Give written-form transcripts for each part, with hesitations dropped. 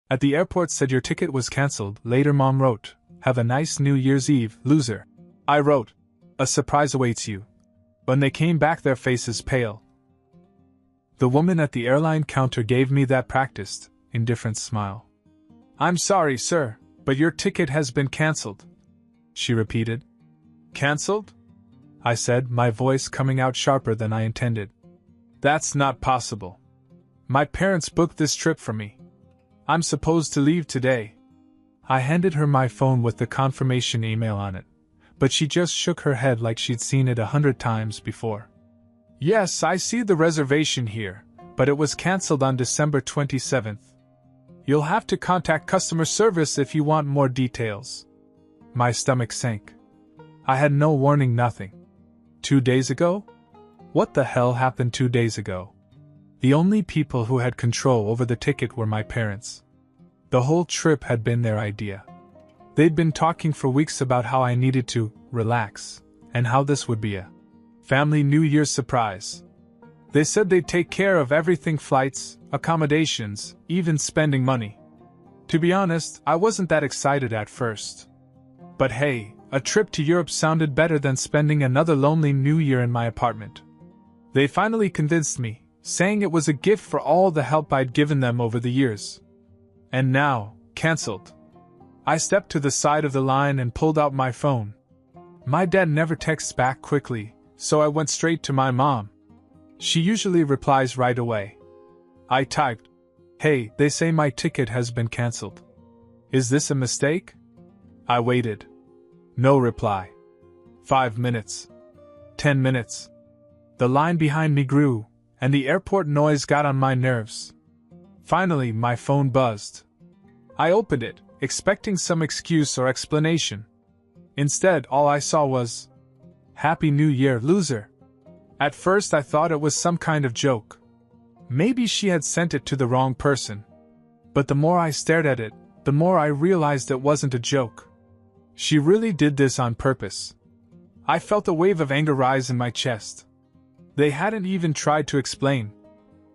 At the airport said your ticket was cancelled. Later Mom wrote, "Have a nice New Year's Eve, loser." I wrote, "A surprise awaits you." When they came back, their faces pale. The woman at the airline counter gave me that practiced, indifferent smile. "I'm sorry, sir, but your ticket has been cancelled," she repeated. "Cancelled?" I said, my voice coming out sharper than I intended. "That's not possible. My parents booked this trip for me. I'm supposed to leave today." I handed her my phone with the confirmation email on it, but she just shook her head like she'd seen it 100 times before. "Yes, I see the reservation here, but it was cancelled on December 27th. You'll have to contact customer service if you want more details." My stomach sank. I had no warning, nothing. 2 days ago? What the hell happened 2 days ago? The only people who had control over the ticket were my parents. The whole trip had been their idea. They'd been talking for weeks about how I needed to relax, and how this would be a family New Year's surprise. They said they'd take care of everything: flights, accommodations, even spending money. To be honest, I wasn't that excited at first. But hey, a trip to Europe sounded better than spending another lonely New Year in my apartment. They finally convinced me, saying it was a gift for all the help I'd given them over the years. And now, cancelled. I stepped to the side of the line and pulled out my phone. My dad never texts back quickly, so I went straight to my mom. She usually replies right away. I typed, "Hey, they say my ticket has been cancelled. Is this a mistake?" I waited. No reply. 5 minutes. 10 minutes. The line behind me grew, and the airport noise got on my nerves. Finally, my phone buzzed. I opened it, expecting some excuse or explanation. Instead, all I saw was, "Happy New Year, loser." At first I thought it was some kind of joke. Maybe she had sent it to the wrong person. But the more I stared at it, the more I realized it wasn't a joke. She really did this on purpose. I felt a wave of anger rise in my chest. They hadn't even tried to explain.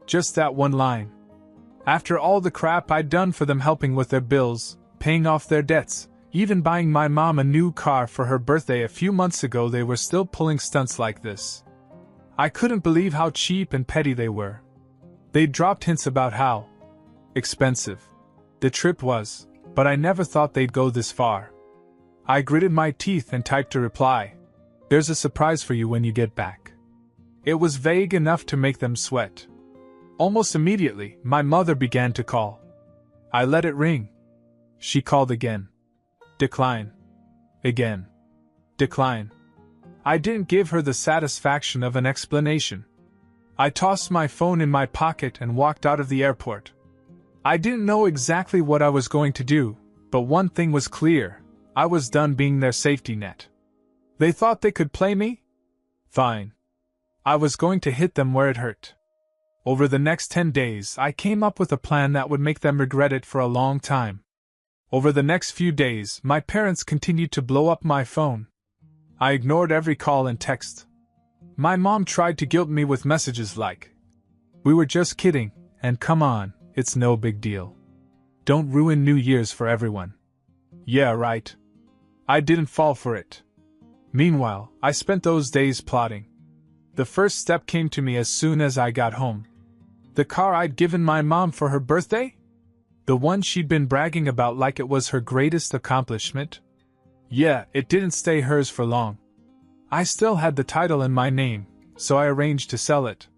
Just that one line. After all the crap I'd done for them, helping with their bills, paying off their debts, even buying my mom a new car for her birthday a few months ago, they were still pulling stunts like this. I couldn't believe how cheap and petty they were. They'd dropped hints about how expensive the trip was, but I never thought they'd go this far. I gritted my teeth and typed a reply. "There's a surprise for you when you get back." It was vague enough to make them sweat. Almost immediately, my mother began to call. I let it ring. She called again. Decline. Again. Decline. I didn't give her the satisfaction of an explanation. I tossed my phone in my pocket and walked out of the airport. I didn't know exactly what I was going to do, but one thing was clear. I was done being their safety net. They thought they could play me? Fine. I was going to hit them where it hurt. Over the next 10 days, I came up with a plan that would make them regret it for a long time. Over the next few days, my parents continued to blow up my phone. I ignored every call and text. My mom tried to guilt me with messages like, "We were just kidding, and come on, it's no big deal. Don't ruin New Year's for everyone." Yeah, right. I didn't fall for it. Meanwhile, I spent those days plotting. The first step came to me as soon as I got home. The car I'd given my mom for her birthday? The one she'd been bragging about like it was her greatest accomplishment? Yeah, it didn't stay hers for long. I still had the title in my name, so I arranged to sell it.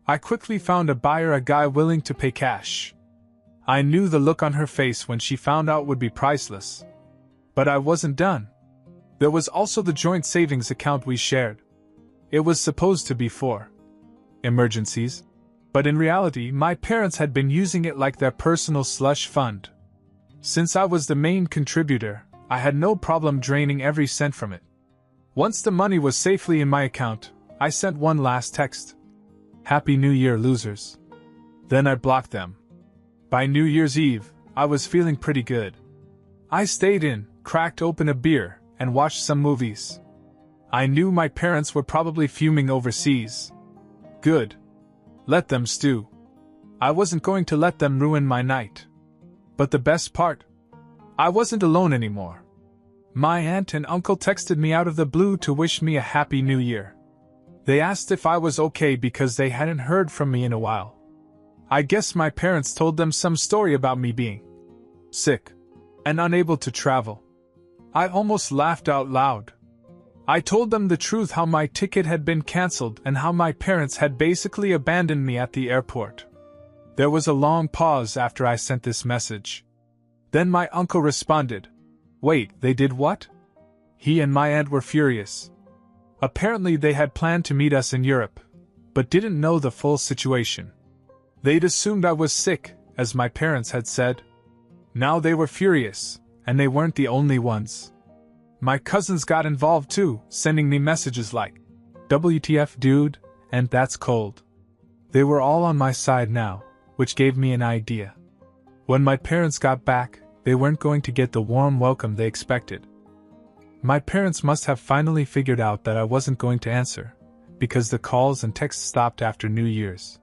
I quickly found a buyer, a guy willing to pay cash. I knew the look on her face when she found out would be priceless. But I wasn't done. There was also the joint savings account we shared. It was supposed to be for emergencies, but in reality, my parents had been using it like their personal slush fund. Since I was the main contributor, I had no problem draining every cent from it. Once the money was safely in my account, I sent one last text. "Happy New Year, losers." Then I blocked them. By New Year's Eve, I was feeling pretty good. I stayed in, cracked open a beer, and watched some movies. I knew my parents were probably fuming overseas. Good. Let them stew. I wasn't going to let them ruin my night. But the best part? I wasn't alone anymore. My aunt and uncle texted me out of the blue to wish me a happy new year. They asked if I was okay because they hadn't heard from me in a while. I guess my parents told them some story about me being sick and unable to travel. I almost laughed out loud. I told them the truth, how my ticket had been cancelled and how my parents had basically abandoned me at the airport. There was a long pause after I sent this message. Then my uncle responded, "Wait, they did what?" He and my aunt were furious. Apparently they had planned to meet us in Europe, but didn't know the full situation. They'd assumed I was sick, as my parents had said. Now they were furious, and they weren't the only ones. My cousins got involved too, sending me messages like, "WTF dude," and "That's cold." They were all on my side now, which gave me an idea. When my parents got back, they weren't going to get the warm welcome they expected. My parents must have finally figured out that I wasn't going to answer, because the calls and texts stopped after New Year's.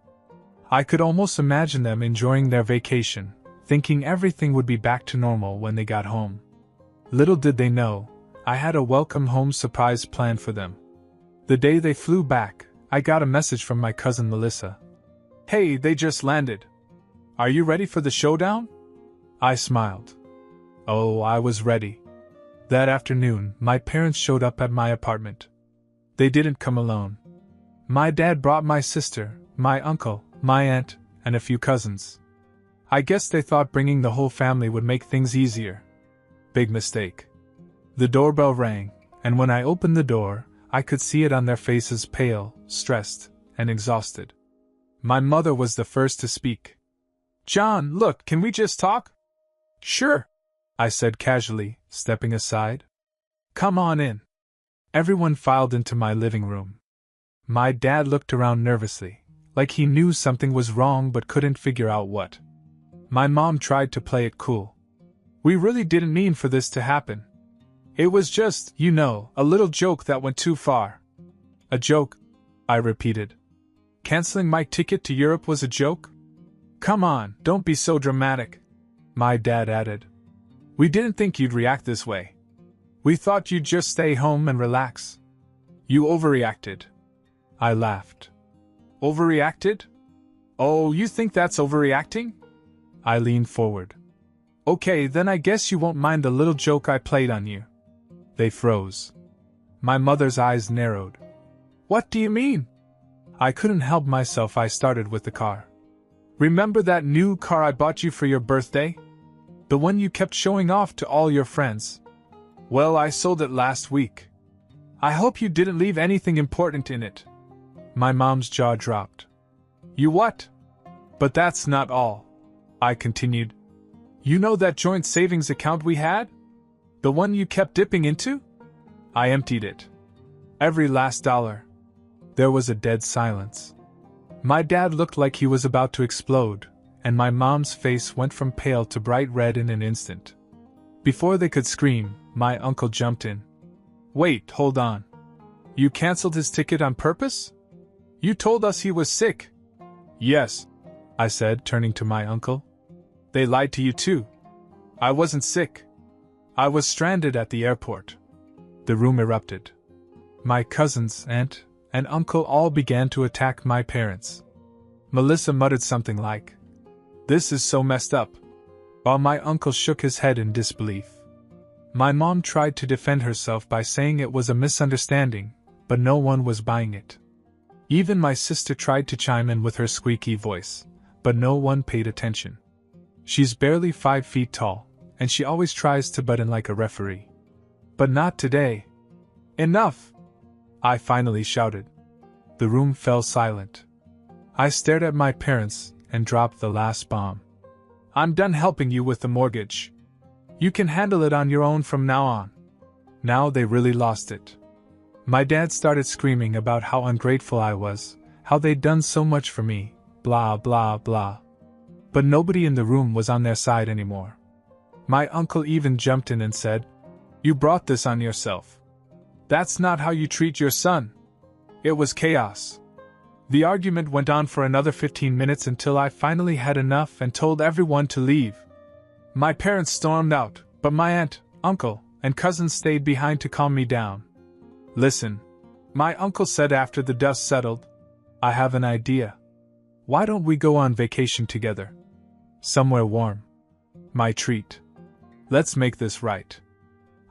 I could almost imagine them enjoying their vacation, thinking everything would be back to normal when they got home. Little did they know, I had a welcome home surprise planned for them. The day they flew back, I got a message from my cousin Melissa. "Hey, they just landed. Are you ready for the showdown?" I smiled. Oh, I was ready. That afternoon, my parents showed up at my apartment. They didn't come alone. My dad brought my sister, my uncle, my aunt, and a few cousins. I guess they thought bringing the whole family would make things easier. Big mistake. The doorbell rang, and when I opened the door, I could see it on their faces, pale, stressed, and exhausted. My mother was the first to speak. "John, look, can we just talk?" "Sure," I said casually, stepping aside. "Come on in." Everyone filed into my living room. My dad looked around nervously, like he knew something was wrong but couldn't figure out what. My mom tried to play it cool. "We really didn't mean for this to happen. It was just, a little joke that went too far." "A joke?" I repeated. "Canceling my ticket to Europe was a joke?" "Come on, don't be so dramatic," my dad added. "We didn't think you'd react this way. We thought you'd just stay home and relax." "You overreacted." I laughed. "Overreacted? Oh, you think that's overreacting?" I leaned forward. "Okay, then I guess you won't mind the little joke I played on you." They froze. My mother's eyes narrowed. "What do you mean?" I couldn't help myself. I started with the car. "Remember that new car I bought you for your birthday? The one you kept showing off to all your friends? Well, I sold it last week. I hope you didn't leave anything important in it." My mom's jaw dropped. "You what?" "But that's not all," I continued. "You know that joint savings account we had? The one you kept dipping into?" I emptied it. Every last dollar. There was a dead silence. My dad looked like he was about to explode, and my mom's face went from pale to bright red in an instant. Before they could scream, my uncle jumped in. "Wait, hold on. You canceled his ticket on purpose? You told us he was sick." "Yes," I said, turning to my uncle. "They lied to you too. I wasn't sick. I was stranded at the airport." The room erupted. My cousins, aunt, and uncle all began to attack my parents. Melissa muttered something like, "This is so messed up," while my uncle shook his head in disbelief. My mom tried to defend herself by saying it was a misunderstanding, but no one was buying it. Even my sister tried to chime in with her squeaky voice, but no one paid attention. She's barely 5 feet tall, and she always tries to butt in like a referee. But not today. "Enough!" I finally shouted. The room fell silent. I stared at my parents and dropped the last bomb. "I'm done helping you with the mortgage. You can handle it on your own from now on." Now they really lost it. My dad started screaming about how ungrateful I was, how they'd done so much for me, blah blah blah. But nobody in the room was on their side anymore. My uncle even jumped in and said, "You brought this on yourself. That's not how you treat your son." It was chaos. The argument went on for another 15 minutes until I finally had enough and told everyone to leave. My parents stormed out, but my aunt, uncle, and cousins stayed behind to calm me down. Listen, my uncle said after the dust settled, I have an idea. Why don't we go on vacation together? Somewhere warm. My treat. Let's make this right.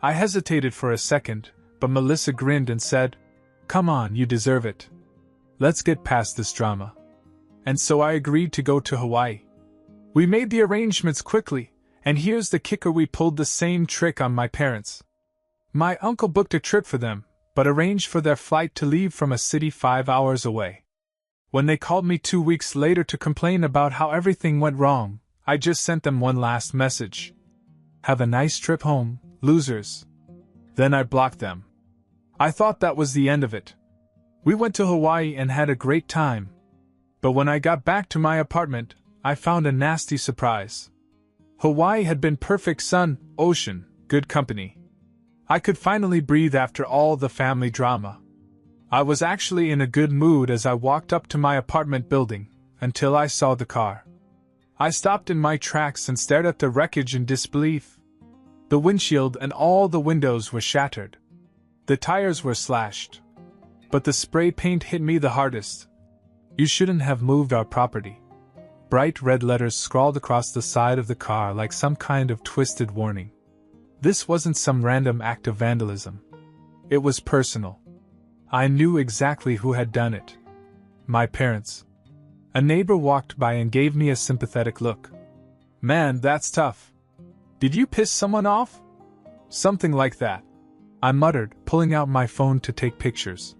I hesitated for a second, but Melissa grinned and said, Come on, you deserve it. Let's get past this drama. And so I agreed to go to Hawaii. We made the arrangements quickly, and here's the kicker: we pulled the same trick on my parents. My uncle booked a trip for them, but arranged for their flight to leave from a city 5 hours away. When they called me 2 weeks later to complain about how everything went wrong, I just sent them one last message. Have a nice trip home, losers. Then I blocked them. I thought that was the end of it. We went to Hawaii and had a great time. But when I got back to my apartment, I found a nasty surprise. Hawaii had been perfect: sun, ocean, good company. I could finally breathe after all the family drama. I was actually in a good mood as I walked up to my apartment building, until I saw the car. I stopped in my tracks and stared at the wreckage in disbelief. The windshield and all the windows were shattered. The tires were slashed. But the spray paint hit me the hardest. You shouldn't have moved our property. Bright red letters scrawled across the side of the car like some kind of twisted warning. This wasn't some random act of vandalism. It was personal. I knew exactly who had done it. My parents. A neighbor walked by and gave me a sympathetic look. Man, that's tough. Did you piss someone off? Something like that, I muttered, pulling out my phone to take pictures.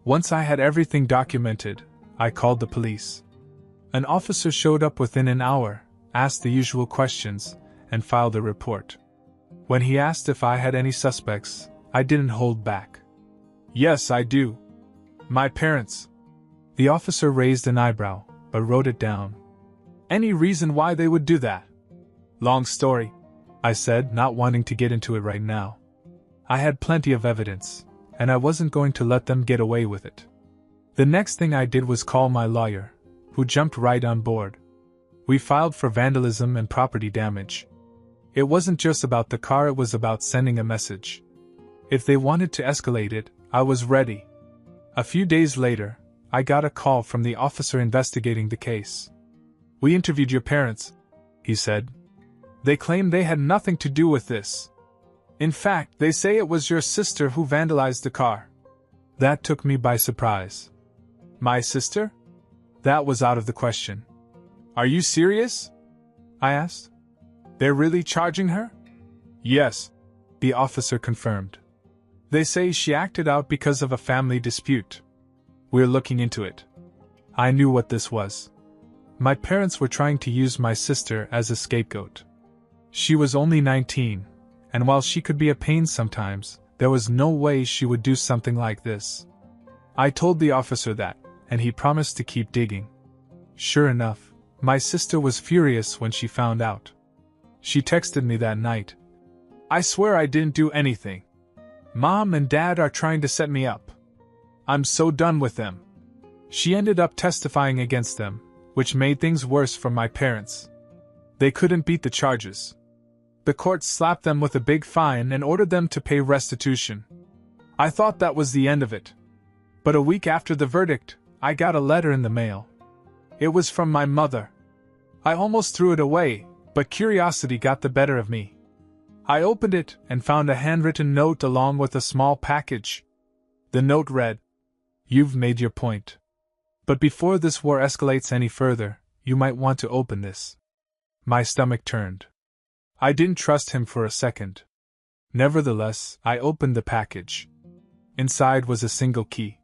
Once I had everything documented, I called the police. An officer showed up within an hour, asked the usual questions, and filed a report. When he asked if I had any suspects, I didn't hold back. Yes, I do. My parents. The officer raised an eyebrow, but wrote it down. Any reason why they would do that? Long story, I said, not wanting to get into it right now. I had plenty of evidence, and I wasn't going to let them get away with it. The next thing I did was call my lawyer, who jumped right on board. We filed for vandalism and property damage. It wasn't just about the car, it was about sending a message. If they wanted to escalate it, I was ready. A few days later, I got a call from the officer investigating the case. We interviewed your parents, he said. They claim they had nothing to do with this. In fact, they say it was your sister who vandalized the car. That took me by surprise. My sister? That was out of the question. Are you serious? I asked. They're really charging her? Yes, the officer confirmed. They say she acted out because of a family dispute. We're looking into it. I knew what this was. My parents were trying to use my sister as a scapegoat. She was only 19, and while she could be a pain sometimes, there was no way she would do something like this. I told the officer that, and he promised to keep digging. Sure enough, my sister was furious when she found out. She texted me that night. I swear I didn't do anything. Mom and Dad are trying to set me up. I'm so done with them. She ended up testifying against them, which made things worse for my parents. They couldn't beat the charges. The court slapped them with a big fine and ordered them to pay restitution. I thought that was the end of it. But a week after the verdict, I got a letter in the mail. It was from my mother. I almost threw it away, but curiosity got the better of me. I opened it and found a handwritten note along with a small package. The note read, "You've made your point. But before this war escalates any further, you might want to open this." My stomach turned. I didn't trust him for a second. Nevertheless, I opened the package. Inside was a single key.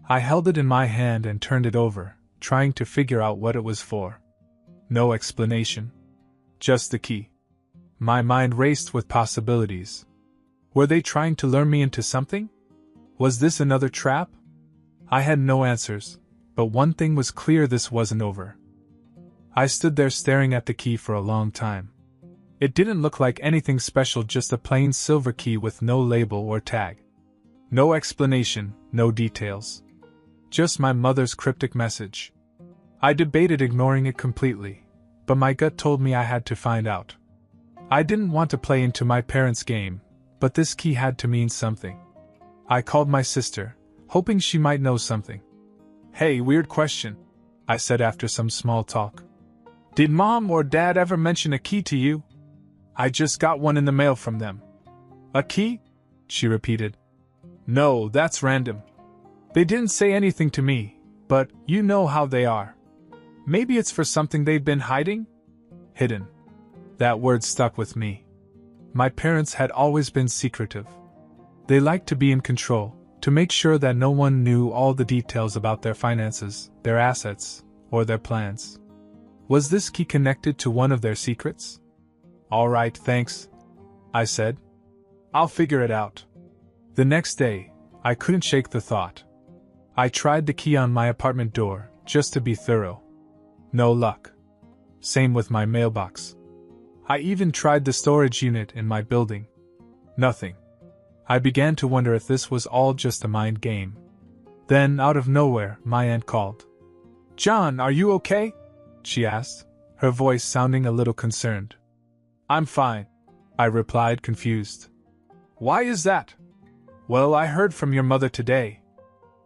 I held it in my hand and turned it over, trying to figure out what it was for. No explanation. Just the key. My mind raced with possibilities. Were they trying to lure me into something? Was this another trap? I had no answers, but one thing was clear: this wasn't over. I stood there staring at the key for a long time. It didn't look like anything special, just a plain silver key with no label or tag. No explanation, no details. Just my mother's cryptic message. I debated ignoring it completely, but my gut told me I had to find out. I didn't want to play into my parents' game, but this key had to mean something. I called my sister, hoping she might know something. "Hey, weird question," I said after some small talk. "Did Mom or Dad ever mention a key to you? I just got one in the mail from them." "A key?" she repeated. "No, that's random. They didn't say anything to me, but you know how they are. Maybe it's for something they've been hiding?" Hidden. That word stuck with me. My parents had always been secretive. They liked to be in control, to make sure that no one knew all the details about their finances, their assets, or their plans. Was this key connected to one of their secrets? "All right, thanks," I said. "I'll figure it out." The next day, I couldn't shake the thought. I tried the key on my apartment door, just to be thorough. No luck. Same with my mailbox. I even tried the storage unit in my building. Nothing. I began to wonder if this was all just a mind game. Then, out of nowhere, my aunt called. "John, are you okay?" she asked, her voice sounding a little concerned. "I'm fine," I replied, confused. "Why is that?" "Well, I heard from your mother today.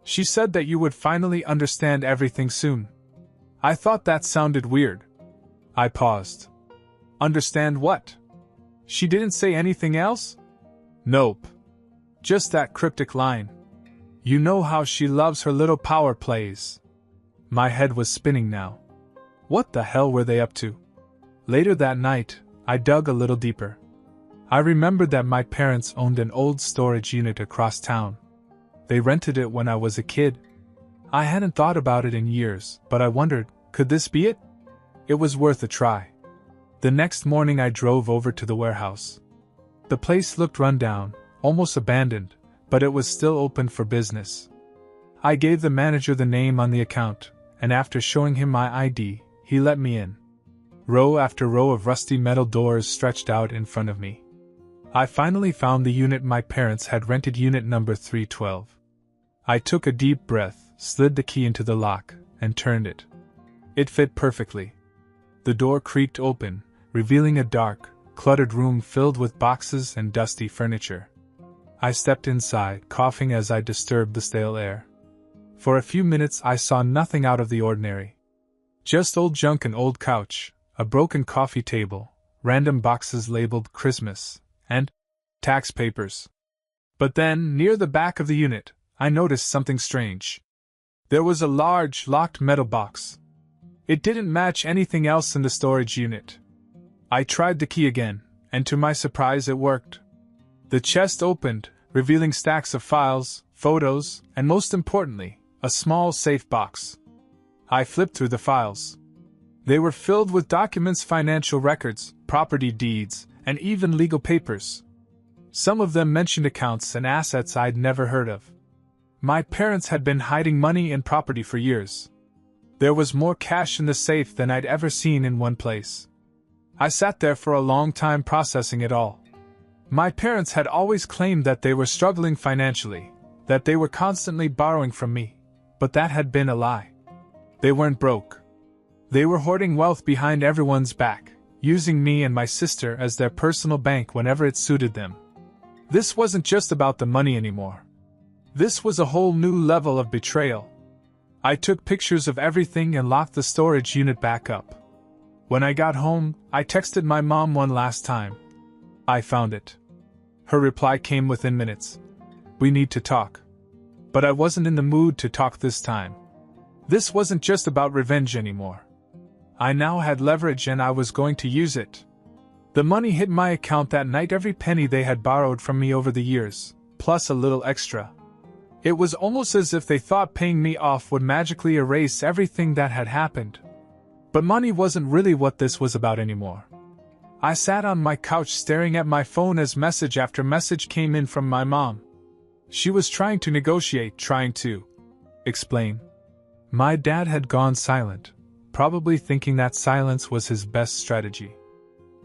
She said that you would finally understand everything soon." I thought that sounded weird. I paused. "Understand what?" "She didn't say anything else?" "Nope. Just that cryptic line. You know how she loves her little power plays." My head was spinning now. What the hell were they up to? Later that night, I dug a little deeper. I remembered that my parents owned an old storage unit across town. They rented it when I was a kid. I hadn't thought about it in years, but I wondered, could this be it? It was worth a try. The next morning I drove over to the warehouse. The place looked run down, almost abandoned, but it was still open for business. I gave the manager the name on the account, and after showing him my ID, he let me in. Row after row of rusty metal doors stretched out in front of me. I finally found the unit my parents had rented, unit number 312. I took a deep breath, slid the key into the lock, and turned it. It fit perfectly. The door creaked open, revealing a dark, cluttered room filled with boxes and dusty furniture. I stepped inside, coughing as I disturbed the stale air. For a few minutes I saw nothing out of the ordinary. Just old junk, an old couch, a broken coffee table, random boxes labeled Christmas, and tax papers. But then, near the back of the unit, I noticed something strange. There was a large, locked metal box. It didn't match anything else in the storage unit. I tried the key again, and to my surprise it worked. The chest opened, revealing stacks of files, photos, and most importantly, a small safe box. I flipped through the files. They were filled with documents, financial records, property deeds, and even legal papers. Some of them mentioned accounts and assets I'd never heard of. My parents had been hiding money and property for years. There was more cash in the safe than I'd ever seen in one place. I sat there for a long time processing it all. My parents had always claimed that they were struggling financially, that they were constantly borrowing from me, but that had been a lie. They weren't broke. They were hoarding wealth behind everyone's back, using me and my sister as their personal bank whenever it suited them. This wasn't just about the money anymore. This was a whole new level of betrayal. I took pictures of everything and locked the storage unit back up. When I got home, I texted my mom one last time. "I found it." Her reply came within minutes. "We need to talk." But I wasn't in the mood to talk this time. This wasn't just about revenge anymore. I now had leverage and I was going to use it. The money hit my account that night, every penny they had borrowed from me over the years, plus a little extra. It was almost as if they thought paying me off would magically erase everything that had happened. But money wasn't really what this was about anymore. I sat on my couch staring at my phone as message after message came in from my mom. She was trying to negotiate, trying to explain. My dad had gone silent, probably thinking that silence was his best strategy.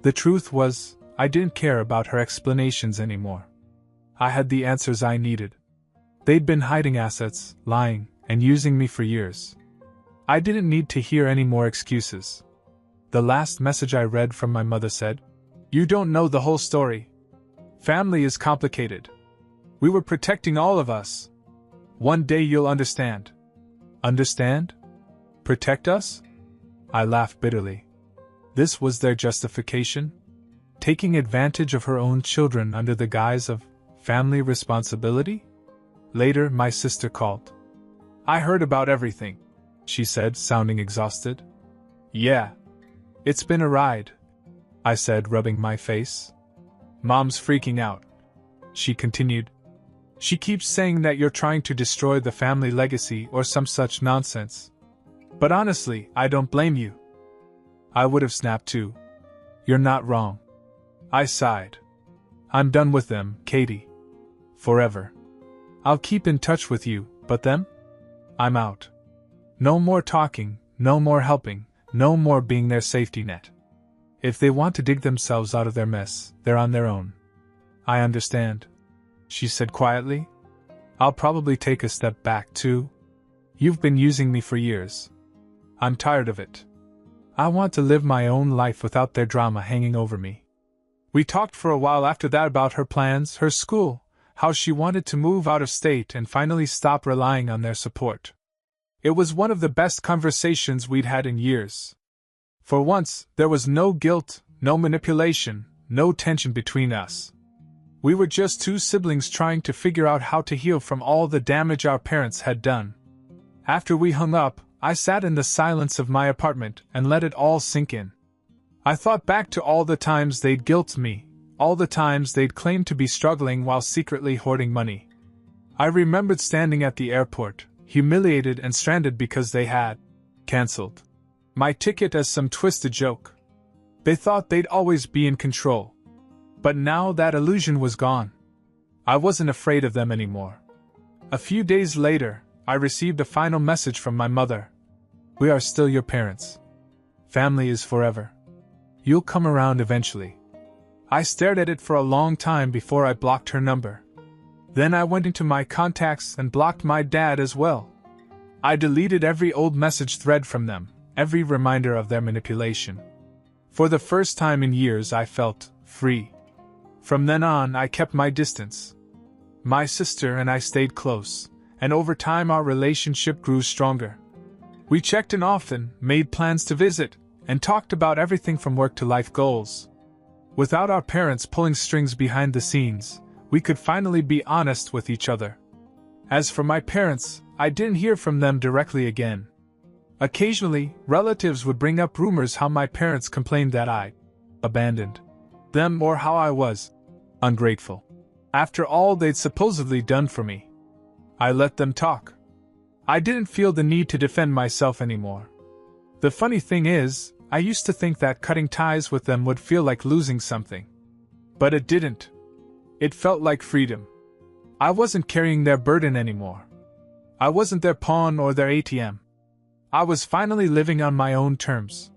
The truth was, I didn't care about her explanations anymore. I had the answers I needed. They'd been hiding assets, lying, and using me for years. I didn't need to hear any more excuses. The last message I read from my mother said, You don't know the whole story. Family is complicated. We were protecting all of us. One day you'll understand. Understand? Protect us? I laughed bitterly. This was their justification? Taking advantage of her own children under the guise of family responsibility? Later, my sister called. I heard about everything, she said, sounding exhausted. Yeah. It's been a ride, I said, rubbing my face. Mom's freaking out, she continued. She keeps saying that you're trying to destroy the family legacy or some such nonsense. But honestly, I don't blame you. I would have snapped too. You're not wrong. I sighed. I'm done with them, Katie. Forever. I'll keep in touch with you, but them? I'm out. No more talking, no more helping, no more being their safety net. If they want to dig themselves out of their mess, they're on their own. I understand, she said quietly. I'll probably take a step back too. You've been using me for years. I'm tired of it. I want to live my own life without their drama hanging over me. We talked for a while after that about her plans, her school, how she wanted to move out of state and finally stop relying on their support. It was one of the best conversations we'd had in years. For once, there was no guilt, no manipulation, no tension between us. We were just two siblings trying to figure out how to heal from all the damage our parents had done. After we hung up, I sat in the silence of my apartment and let it all sink in. I thought back to all the times they'd guilt me, all the times they'd claimed to be struggling while secretly hoarding money. I remembered standing at the airport, humiliated and stranded because they had cancelled my ticket as some twisted joke. They thought they'd always be in control. But now that illusion was gone. I wasn't afraid of them anymore. A few days later, I received a final message from my mother. We are still your parents. Family is forever. You'll come around eventually. I stared at it for a long time before I blocked her number. Then I went into my contacts and blocked my dad as well. I deleted every old message thread from them, every reminder of their manipulation. For the first time in years, I felt free. From then on, I kept my distance. My sister and I stayed close, and over time our relationship grew stronger. We checked in often, made plans to visit, and talked about everything from work to life goals. Without our parents pulling strings behind the scenes, we could finally be honest with each other. As for my parents, I didn't hear from them directly again. Occasionally, relatives would bring up rumors how my parents complained that I abandoned them or how I was ungrateful. After all they'd supposedly done for me, I let them talk. I didn't feel the need to defend myself anymore. The funny thing is, I used to think that cutting ties with them would feel like losing something. But it didn't. It felt like freedom. I wasn't carrying their burden anymore. I wasn't their pawn or their ATM. I was finally living on my own terms.